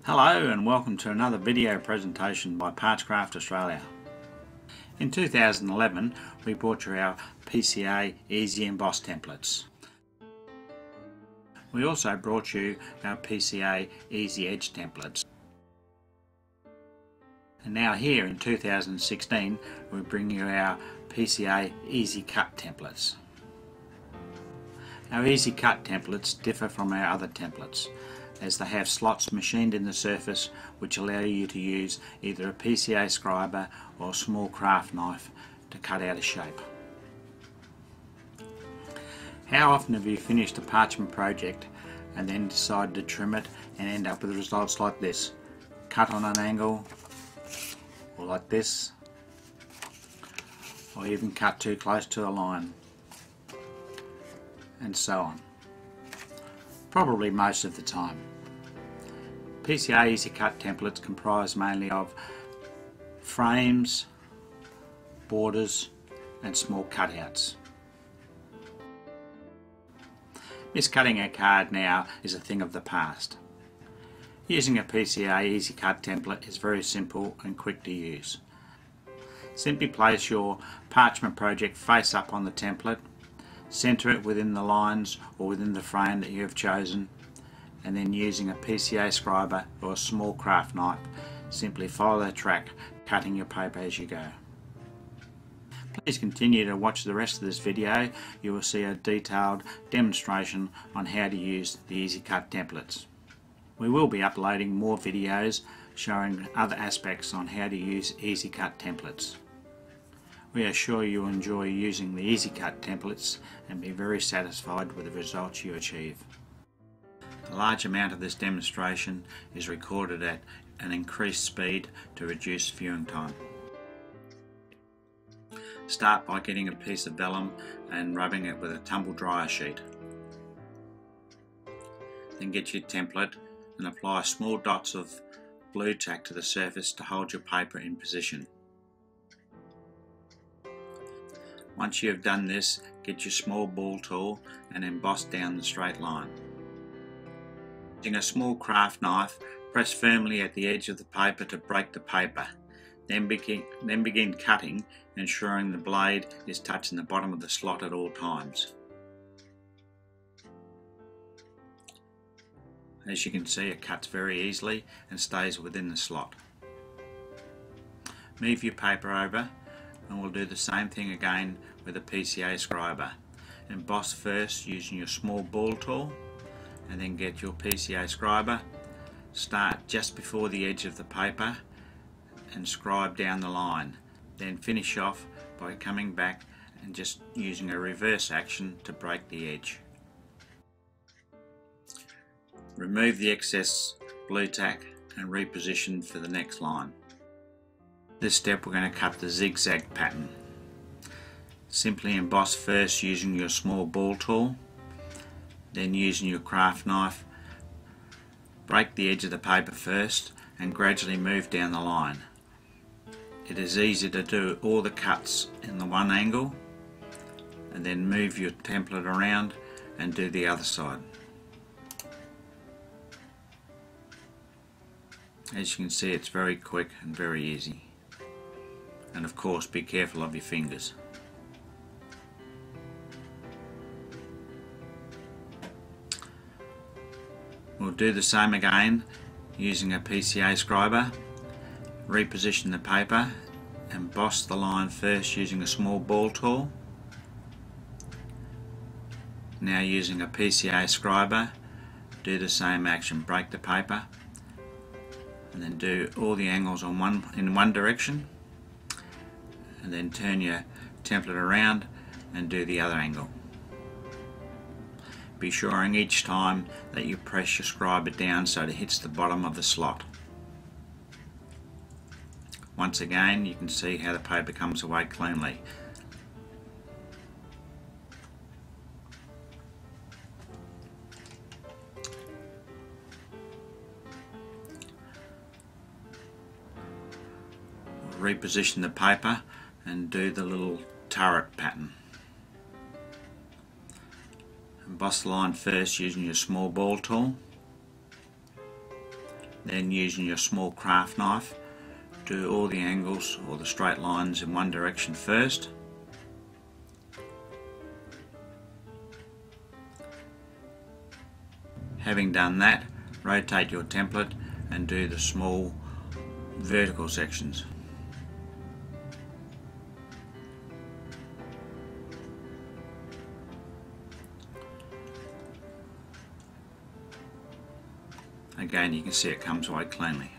Hello and welcome to another video presentation by Parchcraft Australia. In 2011 we brought you our PCA Easy Emboss templates. We also brought you our PCA Easy Edge templates. And now here in 2016 we bring you our PCA EasyCut templates. Our EasyCut templates differ from our other templates, as they have slots machined in the surface which allow you to use either a PCA scriber or a small craft knife to cut out a shape. How often have you finished a parchment project and then decided to trim it and end up with results like this? Cut on an angle, or like this, or even cut too close to a line, and so on. Probably most of the time. PCA EasyCut templates comprise mainly of frames, borders and small cutouts. Miscutting a card now is a thing of the past. Using a PCA EasyCut template is very simple and quick to use. Simply place your parchment project face up on the template, centre it within the lines or within the frame that you have chosen, and then using a PCA scriber or a small craft knife, simply follow the track, cutting your paper as you go. Please continue to watch the rest of this video. You will see a detailed demonstration on how to use the EasyCut templates. We will be uploading more videos showing other aspects on how to use EasyCut templates. We are sure you enjoy using the EasyCut templates and be very satisfied with the results you achieve. A large amount of this demonstration is recorded at an increased speed to reduce viewing time. Start by getting a piece of vellum and rubbing it with a tumble dryer sheet. Then get your template and apply small dots of glue tack to the surface to hold your paper in position. Once you have done this, get your small ball tool and emboss down the straight line. Using a small craft knife, press firmly at the edge of the paper to break the paper. Then begin cutting, ensuring the blade is touching the bottom of the slot at all times. As you can see, it cuts very easily and stays within the slot. Move your paper over and we'll do the same thing again with a PCA scriber. Emboss first using your small ball tool, and then get your PCA scriber, start just before the edge of the paper and scribe down the line. Then finish off by coming back and just using a reverse action to break the edge. Remove the excess glue tack and reposition for the next line. This step we're going to cut the zigzag pattern. Simply emboss first using your small ball tool, then using your craft knife, break the edge of the paper first and gradually move down the line. It is easy to do all the cuts in the one angle and then move your template around and do the other side. As you can see, it's very quick and very easy. And of course, be careful of your fingers. We'll do the same again using a PCA scriber. Reposition the paper, emboss the line first using a small ball tool. Now using a PCA scriber, do the same action, break the paper and then do all the angles in one direction, and then turn your template around and do the other angle. Be sure each time that you press your scriber down so it hits the bottom of the slot. Once again, you can see how the paper comes away cleanly. Reposition the paper and do the little turret pattern. Emboss the line first using your small ball tool. Then using your small craft knife, do all the angles or the straight lines in one direction first. Having done that, rotate your template and do the small vertical sections. Again, you can see it comes away cleanly.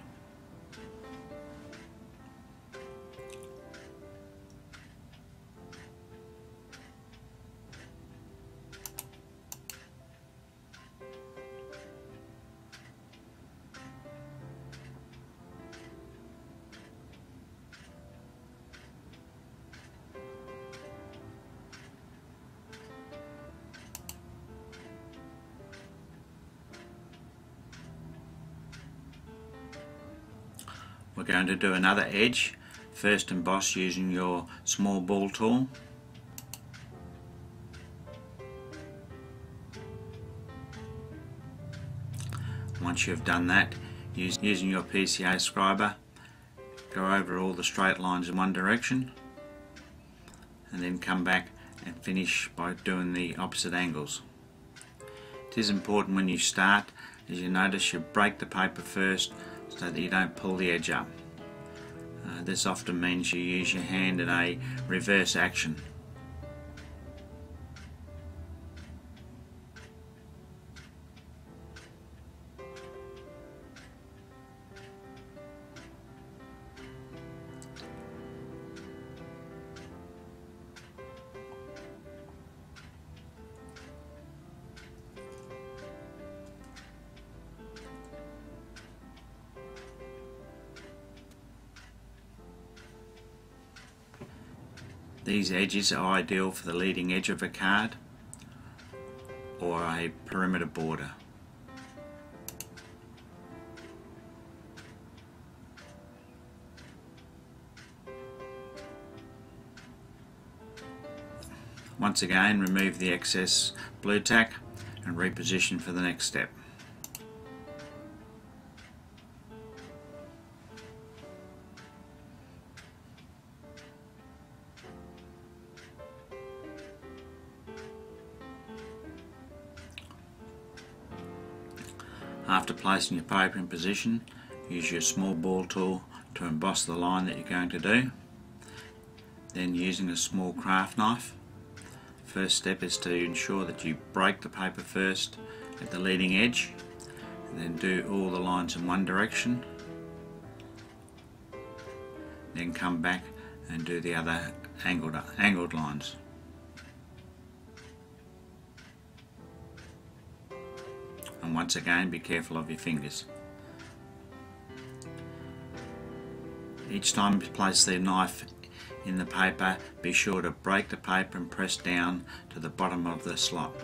We're going to do another edge. First emboss using your small ball tool. Once you've done that, using your PCA scriber, go over all the straight lines in one direction and then come back and finish by doing the opposite angles. It is important when you start, as you notice, you break the paper first so that you don't pull the edge up. This often means you use your hand in a reverse action. These edges are ideal for the leading edge of a card or a perimeter border. Once again, remove the excess blue tack and reposition for the next step. After placing your paper in position, use your small ball tool to emboss the line that you're going to do. Then using a small craft knife, first step is to ensure that you break the paper first at the leading edge, and then do all the lines in one direction. Then come back and do the other angled lines. And once again, be careful of your fingers. Each time you place the knife in the paper, be sure to break the paper and press down to the bottom of the slot.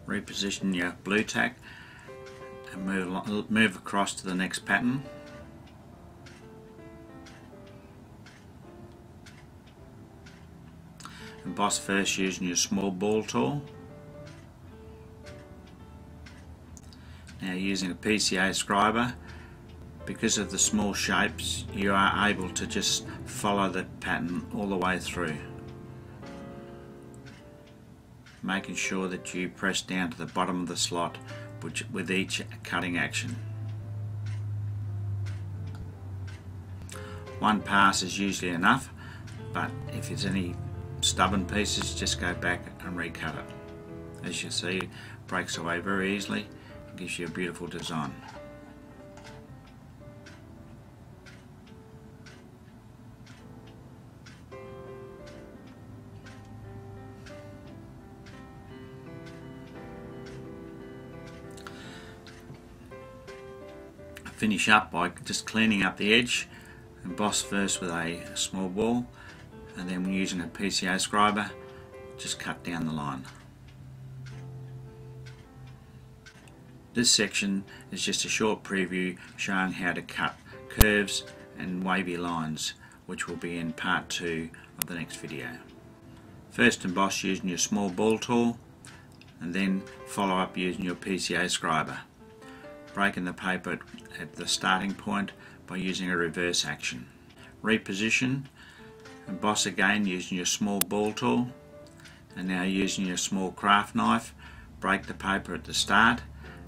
Reposition your blue tack and move across to the next pattern. Emboss first using your small ball tool. Now using a PCA scriber, because of the small shapes, you are able to just follow the pattern all the way through, making sure that you press down to the bottom of the slot with each cutting action. One pass is usually enough, but if there's any stubborn pieces, just go back and recut it. As you see, it breaks away very easily and gives you a beautiful design. Finish up by just cleaning up the edge. Emboss first with a small ball, and then using a PCA scriber, just cut down the line. This section is just a short preview showing how to cut curves and wavy lines, which will be in part 2 of the next video. First emboss using your small ball tool, and then follow up using your PCA scriber, breaking the paper at the starting point by using a reverse action. Reposition, emboss again using your small ball tool, and now using your small craft knife, break the paper at the start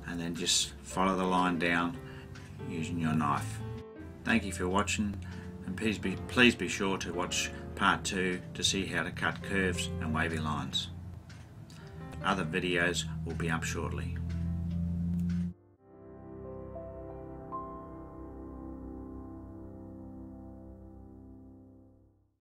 and then just follow the line down using your knife. Thank you for watching, and please be sure to watch part 2 to see how to cut curves and wavy lines. Other videos will be up shortly.